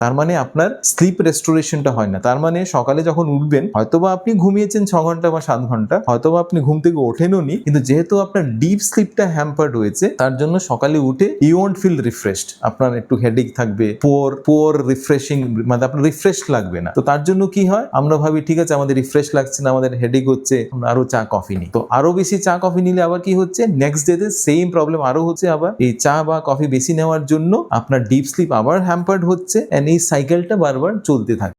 তার মানে আপনার স্লিপ রেস্টোরেশনটা হয় না। তার মানে সকালে যখন উঠবেন, হয়তোবা আপনি ঘুমিয়েছেন 6 ঘন্টা বা 7 ঘন্টা, হয়তোবা আপনি ঘুম থেকে ওঠেনও নি, কিন্তু যেহেতু আপনার ডিপ স্লিপটা হ্যাম্পার্ড হয়েছে, তার জন্য সকালে উঠে ইউ ওয়ন্ট ফিল রিফ্রেশড। আপনার একটু হেডেক থাকবে, পোর রিফ্রেশিং, মানে আপনার রিফ্রেশ লাগবে না। তো তার জন্য কি হয়, আমরা ভাবি ঠিক আছে আমাদের রিফ্রেশ লাগছে না, আমাদের হেডেক হচ্ছে, আমরা আরো চা কফি নিই। তো আরো বেশি চা কফি নিলে আবার কি হচ্ছে, নেক্সট ডে তে সেম প্রবলেম আরো হচ্ছে। আবার এই চা বা কফি বেশি নেওয়ার জন্য আপনার ডিপ স্লিপ আবার হ্যাম্পার্ড হচ্ছে, এন্ড এই সাইকেলটা বারবার চলতে থাকে।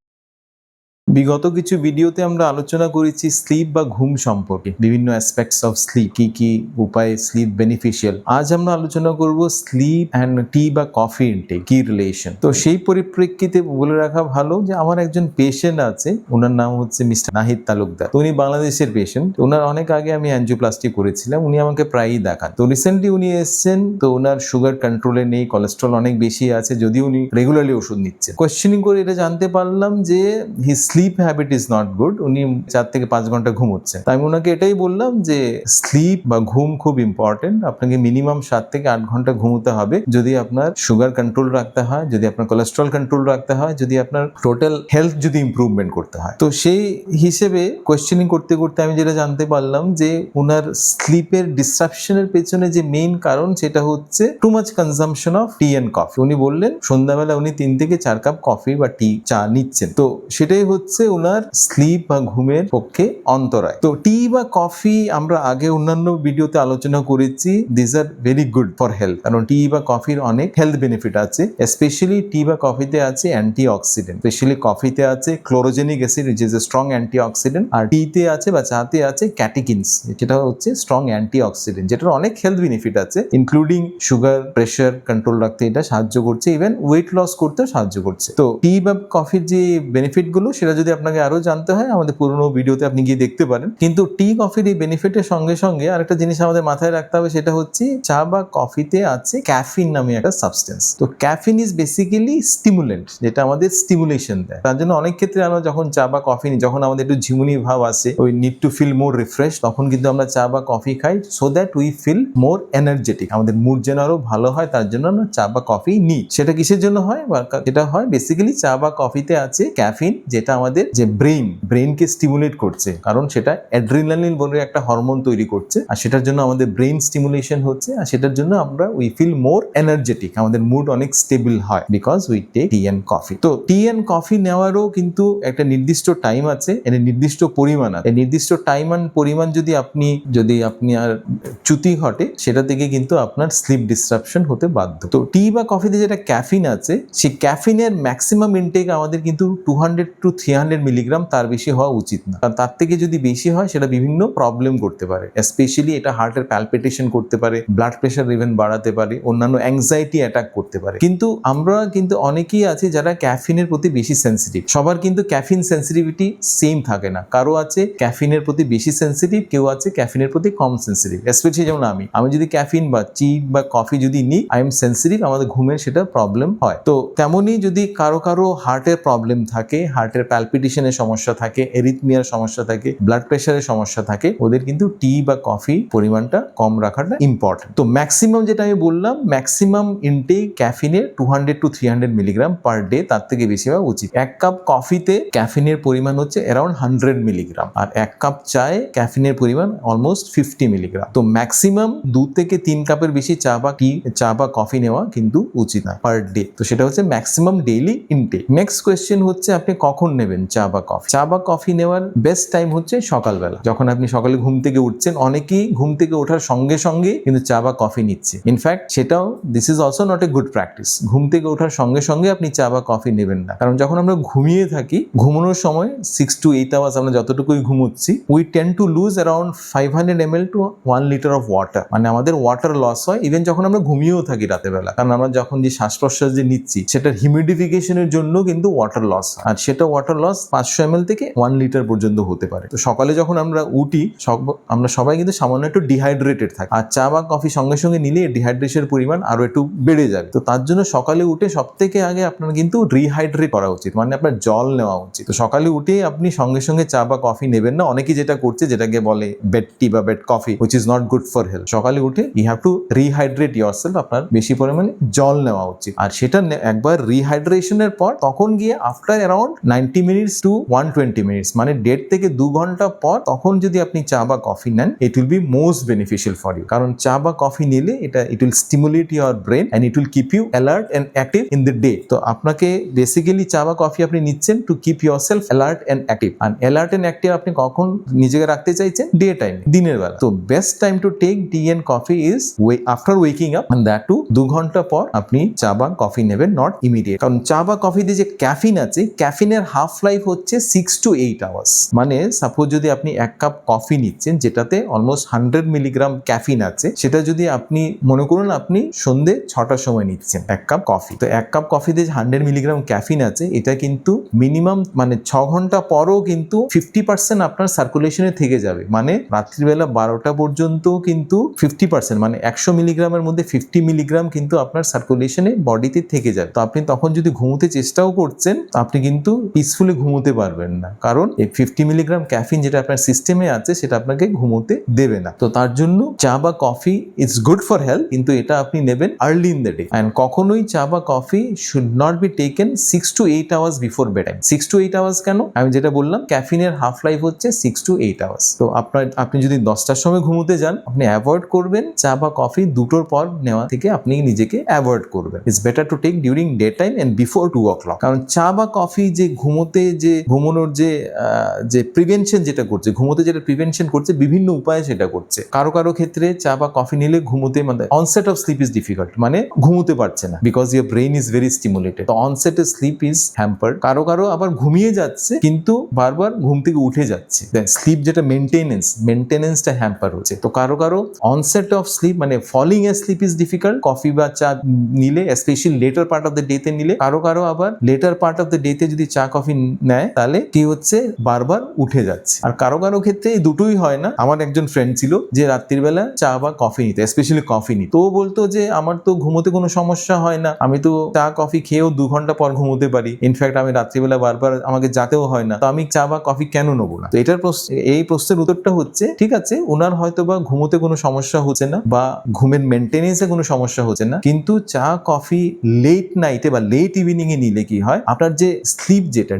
বিগত কিছু ভিডিওতে আমরা আলোচনা করেছি স্লিপ বা ঘুম সম্পর্কে, বিভিন্ন অ্যাসপেক্টস অফ স্লিপ, কি কি উপায়ে স্লিপ বেনিফিশিয়াল। আজ আমরা আলোচনা করব স্লিপ অ্যান্ড টি বা কফি ইনটেক, কি রিলেশন। তো সেই পরিপ্রেক্ষিতে বলে রাখা ভালো যে আমার একজন পেশেন্ট আছে, ওনার নাম হচ্ছে মিস্টার নাহিদ তালুকদার। তো উনি বাংলাদেশের পেশেন্ট। ওনার অনেক আগে আমি অ্যানজিওপ্লাস্টি করেছিলাম, উনি আমাকে প্রায়ই দেখান। তো রিসেন্টলি উনি এসেছেন, তো ওনার সুগার কন্ট্রোলে নেই, কোলেস্ট্রল অনেক বেশি আছে, যদিও উনি রেগুলারলি ওষুধ নিচ্ছেন। কোয়েশ্চেনিং করে এটা জানতে পারলাম যে his sleep habit is not good, উনি 4 থেকে 5 ঘন্টা ঘুমোচ্ছেন। তাই আমি ওনাকে এটাই বললাম যে স্লিপ বা ঘুম খুব ইম্পর্টেন্ট, আপনাকে মিনিমাম 7 থেকে 8 ঘন্টা ঘুমোতে হবে যদি আপনার সুগার কন্ট্রোল রাখতে হয়, যদি আপনার কোলেস্ট্রল কন্ট্রোল রাখতে হয়, যদি আপনার টোটাল হেলথ যদি ইমপ্রুভমেন্ট করতে হয়। তো সেই হিসেবে কোয়েশ্চেনিং করতে করতে আমি যেটা জানতে পারলাম যে ওনার স্লিপের ডিসরাপশনের পেছনে যে মেইন কারণ সেটা হচ্ছে too much consumption of tea and coffee. উনি বললেন সন্ধ্যাবেলা উনি 3 থেকে 4 কাপ কফি বা টি চা নিচ্ছেন। তো সেটাই হচ্ছে ওনার স্লিপ বা ঘুমের পক্ষে অন্তরায়। তো টি বা কফি আমরা আগে অন্যান্য ভিডিওতে আলোচনা করেছি, this are very good for health, কারণ টি বা কফির অনেক হেলথ বেনিফিট আছে। স্পেশালি টি বা কফিতে আছে অ্যান্টি অক্সিডেন্ট, স্পেশালি কফিতে আছে chlorogenic acid which is a strong antioxidant, আর টিতে আছে বা চাতে আছে ক্যাটেকিনস, যেটা হচ্ছে স্ট্রং অ্যান্টি অক্সিডেন্ট, যেটার অনেক হেলথ বেনিফিট আছে, ইনক্লুডিং সুগার প্রেশার কন্ট্রোল রাখতে এটা সাহায্য করছে, ইভেন ওয়েট লস করতেও সাহায্য করছে। তো টি বা কফির যে বেনিফিট গুলো সেটা যদি আপনাকে আরো জানতে হয় আমাদের পুরোনো ভিডিওতে আপনি গিয়ে দেখতে পারেন। কিন্তু টি কফির এই বেনিফিটের সঙ্গে সঙ্গে আরেকটা জিনিস আমাদের মাথায় রাখতে হবে, সেটা হচ্ছে চা বা কফিতে আছে ক্যাফিন নামে একটা সাবস্টেন্স। তো ক্যাফিন ইজ বেসিক্যালি স্টিমুলেন্ট, যেটা আমাদের স্টিমুলেশন দেয়। তার জন্য অনেক ক্ষেত্রে আমরা যখন চা বা কফি নিই, যখন আমাদের একটু ঝিমুনি ভাব আসে, ওই need to feel more refresh, তখন কিন্তু আমরা চা বা কফি খাই so that we feel more energetic, আমাদের মুড যেন আরো ভালো হয়, তার জন্য আমরা চা বা কফি নিই। সেটা কিসের জন্য হয়, এটা হয় বেসিক্যালি চা বা কফিতে আছে ক্যাফিন, যেটা আমাদের যে ব্রেনকে স্টিমুলেট করছে, কারণ সেটা অ্যাড্রিনালিন বলে একটা হরমোন তৈরি করছে, আর সেটার জন্য আমাদের ব্রেন স্টিমুলেশন হচ্ছে, আর সেটার জন্য আমরা উই ফিল মোর এনার্জেটিক, আমাদের মুড অনেক স্টেবল হয় because we take tea and coffee. তো টি এন্ড কফি নেওয়ারও কিন্তু একটা নির্দিষ্ট টাইম আছে, এর নির্দিষ্ট পরিমাণ আছে। নির্দিষ্ট টাইম এন্ড পরিমাণ যদি আপনি আর চ্যুতি ঘটে, সেটা থেকে কিন্তু আপনার স্লিপ ডিসরাপশন হতে বাধ্য। তো টি বা কফিতে যেটা ক্যাফিন আছে, সেই ক্যাফিনের ম্যাক্সিমাম ইনটেক আমাদের কিন্তু 200 to 300 মিলিগ্রাম, তার বেশি হওয়া উচিত না, কারণ তার থেকে যদি বেশি হয় সেটা বিভিন্ন প্রবলেম করতে পারে। স্পেশালি এটা হার্টের প্যালপিটেশন করতে পারে, ব্লাড প্রেশার ইভেন বাড়াতে পারে, অন্যান্য অ্যাংজাইটি অ্যাটাক করতে পারে। কিন্তু আমরা কিন্তু অনেকেই আছে যারা ক্যাফিনের প্রতি বেশি সেন্সিটিভ। সবার কিন্তু ক্যাফিন সেন্সিটিভিটি সেম থাকে না, কারো আছে ক্যাফিনের প্রতি বেশি সেন্সিটিভ, কেউ আছে ক্যাফিনের প্রতি কম সেন্সিটিভ। স্পেশালি যেমন আমি যদি ক্যাফিন বা টি বা কফি যদি নিই, আই এম সেন্সিটিভ, আমাদের ঘুমের সেটা প্রবলেম হয়। তো তেমনই যদি কারো হার্টের প্রবলেম থাকে, হার্টের প্যালপিটেশনের সমস্যা থাকে, এরিথমিয়ার সমস্যা থাকে, ব্লাড প্রেশারের সমস্যা থাকে, ওদের কিন্তু টি বা কফি পরিমাণটা কম রাখাটা ইম্পর্টেন্ট। তো ম্যাক্সিমাম যেটা আমি বললাম, ম্যাক্সিমাম ইনটেক ক্যাফিনের 200 to 300 মিলিগ্রাম পার ডে, তার থেকে বেশি হওয়া উচিত। 1 কাপ কফিতে ক্যাফিনের পরিমাণ হচ্ছে অ্যারাউন্ড 100 মিলিগ্রাম, আর 1 কাপ চায়ে ক্যাফিনের পরিমাণ অলমোস্ট 50 মিলিগ্রাম। তো ম্যাক্সিমাম 2 থেকে 3 কাপের বেশি চা বা কফি নেওয়া কিন্তু উচিত না পার ডে। তো সেটা হচ্ছে maximum daily intake. Next question হচ্ছে আপনি কখন নেবেন চা বা কফি। চা বা কফি নেওয়ার বেস্ট টাইম হচ্ছে সকালবেলা, যখন আপনি সকালে ঘুম থেকে উঠছেন। অনেকেই ঘুম থেকে ওঠার সঙ্গে সঙ্গে কিন্তু চা বা কফি নিচ্ছে। ইনফ্যাক্ট সেটাও this is also not a good practice. ঘুম থেকে ওঠার সঙ্গে সঙ্গে আপনি চা বা কফি নেবেন না, কারণ যখন আমরা ঘুমিয়ে থাকি, ঘুমানোর সময় 6 to 8 আওয়ার্স আমরা যতটুকুই ঘুমোচ্ছি, we tend to lose around 500 ml to 1 litre of water, মানে আমাদের ওয়াটার লস হয় ইভেন যখন আমরা ঘুমিয়েও থাকি রাতের বেলা, কারণ আমরা যখন যে শ্বাস প্রশ্বাস যে নিচ্ছি সেটার হিউমিডিফিকেশনের জন্য কিন্তু ওয়াটার লস হয়, আর সেটা ওয়াটার লস 500 ml থেকে 1 লিটার পর্যন্ত হতে পারে। তো সকালে যখন আমরা উঠি আমরা সবাই কিন্তু সামান্য একটু ডিহাইড্রেটেড থাকি, আর চা বা কফি সঙ্গে সঙ্গে নিলে ডিহাইড্রেশনের পরিমাণ আরো একটু বেড়ে যাবে। তো তার জন্য সকালে উঠে সব থেকে আগে আপনার কিন্তু রিহাইড্রেট করা উচিত, মানে আপনার জল নেওয়া উচিত। তো সকালে উঠে আপনি সঙ্গে সঙ্গে চা বা কফি নেবেন না। অনেকেই যেটা করছে, যেটাকে বলে বেড টি বা bed coffee, which is not good for health. সকালে উঠে you have to rehydrate yourself, আপনার বেশি পরিমাণে জল নেওয়া উচিত। আর সেটা একবার রিহাইড্রেশনের পর তখন গিয়ে after around 90 minutes to 120 minutes, মানে 1.5 থেকে 2 ঘন্টা পর তখন যদি আপনি চা বা কফি নেন, it will be most beneficial for you. কারণ চা বা কফি নিলে it will stimulate your brain and it will keep you alert and active in the day. তো আপনাকে বেসিক্যালি চা বা কফি আপনি নিচ্ছেন to keep yourself alert and active. আর অ্যালার্ট এন্ড অ্যাক্টিভ আপনি কখন নিজেকে রাখতে চাইছেন? ডে টাইম, দিনের বেলা। তো best time to take tea and coffee is after waking up, and that to 2 ঘন্টা পর আপনি চা বা কফি নেবেন, নট ইমিডিয়েট। কারণ চা বা কফিতে যে ক্যাফিন আছে, ক্যাফিনের হাফ লাইফ হচ্ছে 6 to 8 আওয়ার্স। মানে সাপোজ যদি আপনি 1 কাপ কফি নিচ্ছেন যেটাতে অলমোস্ট 100 মিলিগ্রাম ক্যাফিন আছে, সেটা যদি আপনি মনে করুন আপনি সন্ধ্যে 6টার সময় নিচ্ছেন 1 কাপ কফি, তো 1 কাপ কফিতে 100 মিলিগ্রাম ক্যাফিন আছে, এটা কিন্তু মিনিমাম মানে 6 ঘন্টা পরও কিন্তু 50% আপনার সার্কুলেশনে থেকে যাবে। মানে রাত্রিবেলা 12টা পর্যন্ত কিন্তু 50%, মানে 100 মিলিগ্রামের মধ্যে 50 মিলিগ্রাম কিন্তু আপনার সার্কুলেশনে বডিতে থেকে যাবে। তো আপনি তখন যদি ঘুমোতে চেষ্টাও করছেন, আপনি কিন্তু পিসফুলি ঘুমোতে পারবেন না, কারণ এই 50 মিলিগ্রাম ক্যাফিন যেটা আপনার সিস্টেমে আছে সেটা আপনাকে ঘুমোতে দেবে না। তো তার জন্য চা বা coffee is good for health, কিন্তু এটা আপনি নেবেন early in the day. And কখনোই চা বা coffee should not be taken 6 to 8 hours before bed time. 6 to 8 hours কেন? আমি যেটা বললাম, ক্যাফিনের হাফ লাইফ হচ্ছে 6 to 8 আওয়ার্স। তো আপনি যদি 10টার সময় ঘুমোতে যান, আপনি অ্যাভয়েড করবেন চা বা কফি 2টোর পর নেওয়া থেকে, আপনি নিজেকে অ্যাভয়েড করবেন। It's better to take during day time and before 2 o'clock। কারণ চা বা কফি যে ঘুমানোর যে প্রিভেনশন যেটা করছে, ঘুমোতে যেটা প্রিভেনশন করছে, বিভিন্ন উপায়ে সেটা করছে। কারো ক্ষেত্রে চা বা কফি নিলে ঘুমোতে, মানে onset of sleep is difficult, মানে ঘুমোতে পারছে না, because your brain is very stimulated. তো onset of sleep is hampered. কারো আবার ঘুমিয়ে যাচ্ছে কিন্তু বারবার ঘুম থেকে উঠে যাচ্ছে, স্লিপ যেটা মেনটেনেন্সটা হ্যাম্পার হচ্ছে। তো কারো অনসেট অফ স্লিপ মানে falling a sleep is difficult coffee বা চা নিলে, specially later part of the day তে নিলে। কারো আবার later part of the day তে যদি চা কফি নেয়, তাহলে কি হচ্ছে, বারবার উঠে যাচ্ছে। আর কারো ক্ষেত্রে এই দুটোই হয় না। আমার একজন ফ্রেন্ড ছিল যে রাত্রিবেলা চা বা কফি নিতে, স্পেশালি কফি নিত। তো বলতো যে আমার তো ঘুমোতে কোনো সমস্যা হয় না, আমি তো চা কফি খেয়েও 2 ঘন্টা পর ঘুমোতে পারি, ইনফ্যাক্ট আমি রাত্রিবেলা বারবার আমাকে যাতেও হয় না, তো আমি চা বা কফি কেন নেবো না? তো এই প্রশ্নের উত্তরটা হচ্ছে, ঠিক আছে, ওনার হয়তো বা ঘুমোতে কোনো সমস্যা হচ্ছে না বা ঘুমের মেনটেনেন্সে কোনো সমস্যা হচ্ছে না, কিন্তু চা কফি লেট নাইটে বা লেট ইভিনিং এ নিলে কি হয়, আপনার যে স্লিপ যেটা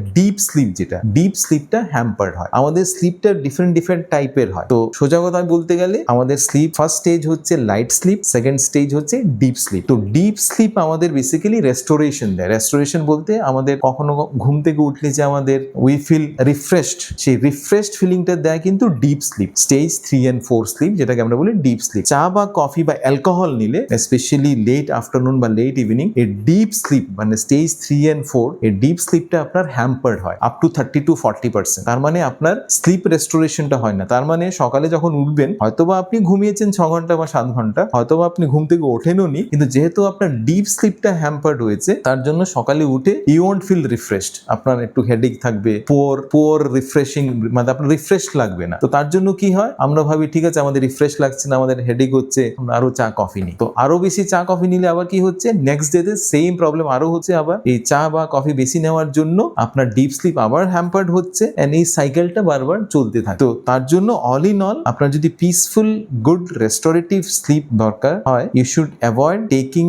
ডিপ স্লিপটা হ্যাম্পার্ড হয়। আমাদের স্লিপটা ডিফারেন্ট টাইপের হয়। তো সোজা কথা বলতে গেলে আমাদের স্লিপ ফার্স্ট স্টেজ হচ্ছে লাইট স্লিপ, সেকেন্ড স্টেজ হচ্ছে ডিপ স্লিপ। তো ডিপ স্লিপ আমাদের বেসিক্যালি রেস্টোরেশন দেয়। রেস্টোরেশন বলতে আমাদের কখনো ঘুম থেকে উঠলে যে আমাদের উই ফিল রিফ্রেশড, সেই রিফ্রেশড ফিলিংটা দেয় কিন্তু deep sleep, stage 3 and 4 sleep, যেটাকে আমরা বলি ডিপ স্লিপ। চা বা কফি বা অ্যালকোহল নিলে, স্পেশালি লেট আফটারনুন বা লেট ইভিনিং, এই ডিপ স্লিপ মানে স্টেজ 3 and 4, এই ডিপ স্লিপটা আপনার হ্যাম্পার্ড হয় আপ টু 30 to 40%। তার মানে আপনার স্লিপ রেস্টোরেশনটা হয় না। তার মানে সকালে যখন উঠবেন, হয়তোবা আপনি ঘুমিয়েছেন 6 ঘন্টা বা 7 ঘন্টা, হয়তোবা আপনি ঘুম থেকে ওঠেনও নি, কিন্তু যেহেতু আপনার ডিপ স্লিপটা হ্যাম্পার্ড হয়েছে, তার জন্য সকালে উঠে ইউ ওয়ন্ট ফিল রিফ্রেশড, আপনার একটু হেডেক থাকবে, পোর রিফ্রেশিং, মানে আপনার রিফ্রেশ লাগবে না। তো তার জন্য কি হয়, আমরা ভাবি ঠিক আছে আমাদের রিফ্রেশ লাগছে না, আমাদের হেডেক হচ্ছে, আমরা আরো চা কফি নিই। তো আরো বেশি চা কফি নিলে আবার কি হচ্ছে, নেক্সট ডেতে সেম প্রবলেম আরো হচ্ছে। আবার এই চা বা কফি বেশি নেওয়ার জন্য আপনার ডিপ স্লিপ আবার হ্যাম্পার্ড হচ্ছে, এন্ড এই সাইকেলটা বারবার চলতে থাকে। তো তার জন্য অল ইন অল, আপনার যদি পিসফুল গুড রেস্টোরেটিভ স্লিপ দরকার হয়, you should avoid taking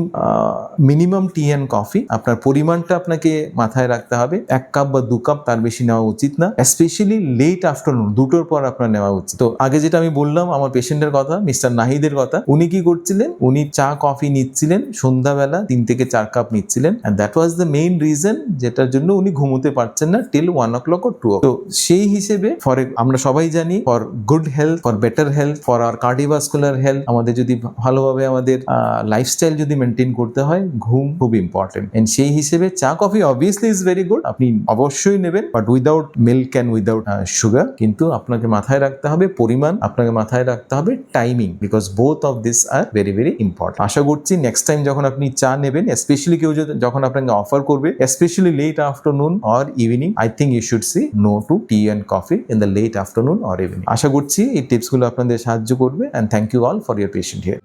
minimum tea and coffee. আপনার পরিমাণটা আপনাকে মাথায় রাখতে হবে, 1 কাপ বা 2 কাপ, তার বেশি নেওয়া উচিত না, স্পেশালি লেট আফটারনুন 2টোর পর আপনার নেওয়া উচিত। তো আগে যেটা আমি বললাম আমার পেশেন্টের কথা, মিস্টার নাহিদের কথা, উনি কি করছিলেন, উনি চা কফি নিচ্ছিলেন সন্ধ্যাবেলা 3 থেকে 4 কাপ নিচ্ছিলেন, and that was the main reason যেটার জন্য উনি ঘুমোতে পারছেন না টিল 1 o'clock or 2 o'clock। তো সেই হিসেবে আমরা সবাই জানি, for good health, for better health, for our cardiovascular health, আমাদের যদি ভালোভাবে আমাদের লাইফস্টাইল যদি মেনটেন করতে হয়, ঘুম খুব ইম্পর্টেন্ট। এন্ড সেই হিসেবে চা coffee obviously is very good, আপনি অবশ্যই নেবেন, but without milk and without sugar. কিন্তু আপনাকে মাথায় রাখতে হবে পরিমাণ, আপনাকে মাথায় রাখতে হবে timing, because both of this are very important. আশা করছি নেক্সট টাইম যখন আপনি চা নেবেন, স্পেশালি কেউ যখন আপনাকে অফার করবে, specially late afternoon or evening, I think you should see no to tea and coffee in the late afternoon or evening. আশা করছি এই টিপসগুলো আপনাদের সাহায্য করবে, and thank you all for your patient here.